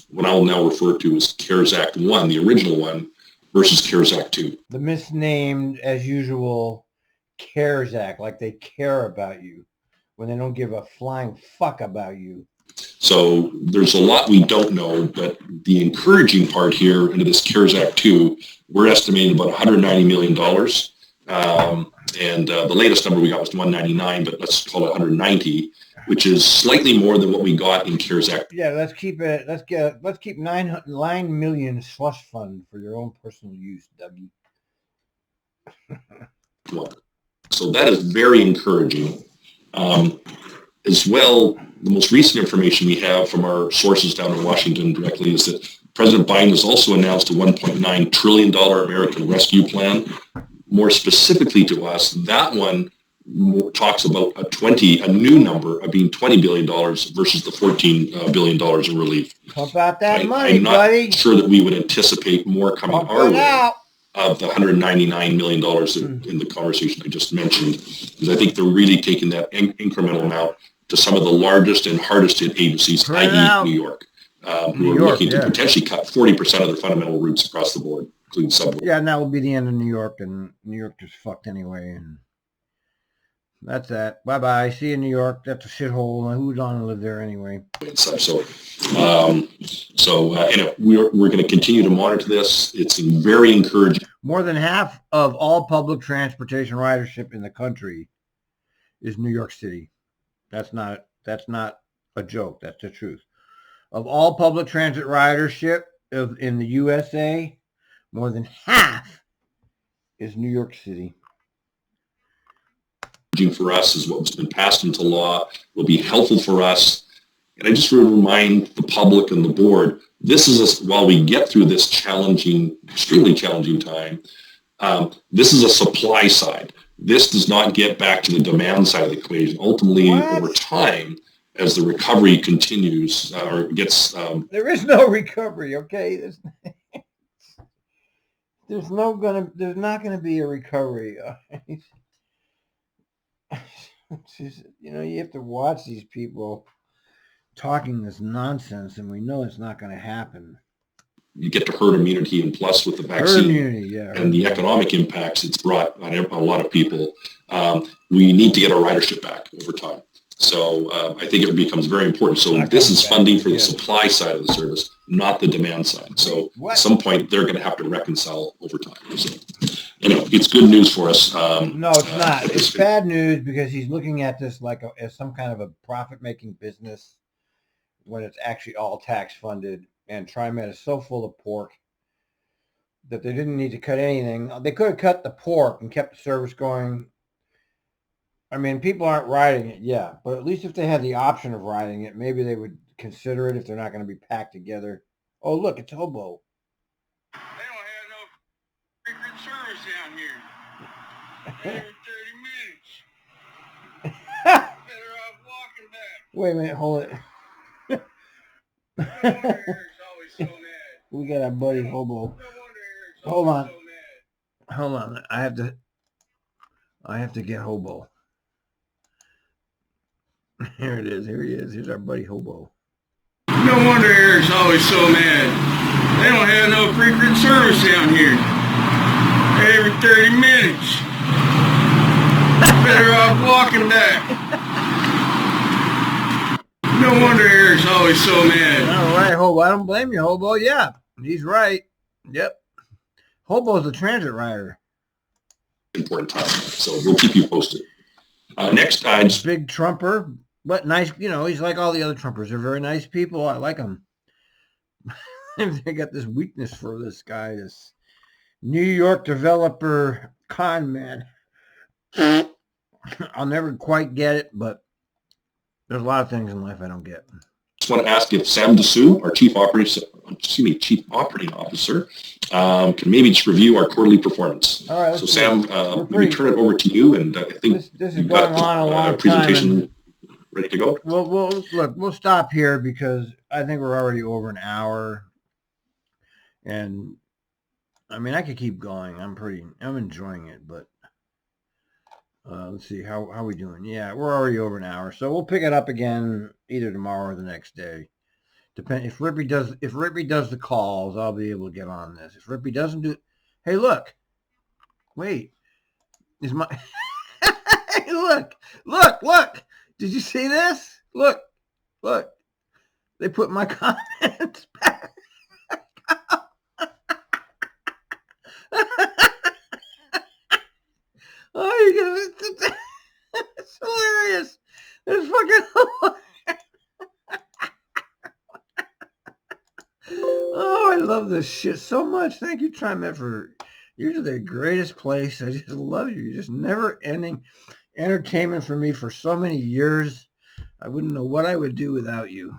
What I'll now refer to as CARES Act 1, the original one, versus CARES Act 2. The misnamed, as usual, CARES Act, like they care about you when they don't give a flying fuck about you. So there's a lot we don't know, but the encouraging part here into this CARES Act 2, we're estimating about $190 million. And the latest number we got was 199, but let's call it 190, which is slightly more than what we got in CARES Act. Yeah, let's keep it. Let's keep 9 million slush fund for your own personal use, Dougie. So that is very encouraging. As well, the most recent information we have from our sources down in Washington directly is that President Biden has also announced a $1.9 trillion American Rescue Plan. More specifically to us, that one talks about a new number of being $20 billion versus the $14 billion in relief. Pump out that money, buddy. I'm not sure that we would anticipate more coming our way of the $199 million in the conversation I just mentioned, because I think they're really taking that incremental amount to some of the largest and hardest hit agencies, i.e. New York, who are looking to potentially cut 40% of their fundamental routes across the board, including subway. Yeah, and that will be the end of New York, and New York is fucked anyway, and that's that. Bye-bye. See you in New York. That's a shithole. Who's on to live there anyway? We're going to continue to monitor this. It's very encouraging. More than half of all public transportation ridership in the country is New York City. That's not a joke. That's the truth. Of all public transit ridership in the USA, more than half is New York City. For us is what's been passed into law will be helpful for us. And I just want to remind the public and the board, this is while we get through this extremely challenging time, this is a supply side. This does not get back to the demand side of the equation. Ultimately, over time, as the recovery continues or gets... there is no recovery, okay? There's not going to be a recovery. You have to watch these people talking this nonsense, and we know it's not going to happen. you get to herd immunity, and plus with the Herd vaccine immunity, yeah. and the economic impacts it's brought on a lot of people, we need to get our ridership back over time. So I think it becomes very important. So this is funding for the supply side of the service, not the demand side. So at some point, they're going to have to reconcile over time. So anyway, it's good news for us. No, it's not. It's bad news because he's looking at this like as some kind of a profit-making business when it's actually all tax funded. And Trimet is so full of pork that they didn't need to cut anything. They could have cut the pork and kept the service going. I mean, people aren't riding it, yeah, but at least if they had the option of riding it, maybe they would consider it if they're not going to be packed together. Oh, look, it's Hobo. They don't have no frequent service down here. Every 30 minutes. Better off walking back. Wait a minute, hold it. No wonder Eric's always so mad. We got our buddy Hobo. No wonder Eric's Hold always on. so mad. Hold on. I have to get Hobo. Here it is. Here he is. Here's our buddy Hobo. No wonder Eric's always so mad. They don't have no frequent service down here. Every 30 minutes. Better off walking back. No wonder Eric's always so mad. All right, Hobo. I don't blame you, Hobo. Yeah, he's right. Yep. Hobo's a transit rider. Important time. So we'll keep you posted. Next time. Big Trumper, but nice. You know, he's like all the other Trumpers. They're very nice people. I like them. They got this weakness for this guy, this New York developer con man. I'll never quite get it, but there's a lot of things in life I don't get. Just want to ask if Sam Dessou, our Chief Operating Officer, can maybe just review our quarterly performance. All right. So Sam, let me turn it over to you, and I think this is you've going got on a long presentation time. ready to go. We'll stop here because I think we're already over an hour, and I mean I could keep going. I'm enjoying it, but let's see how we doing. Yeah, we're already over an hour, so we'll pick it up again either tomorrow or the next day. Depend if Rippy does the calls, I'll be able to get on this. If Rippy doesn't do, hey, look, wait, is my hey, look. Did you see this? Look, they put my comments back. Oh, it's hilarious. It's fucking oh, I love this shit so much. Thank you, Trimet, you're the greatest place. I just love you. You're just never ending entertainment for me for so many years. I wouldn't know what I would do without you.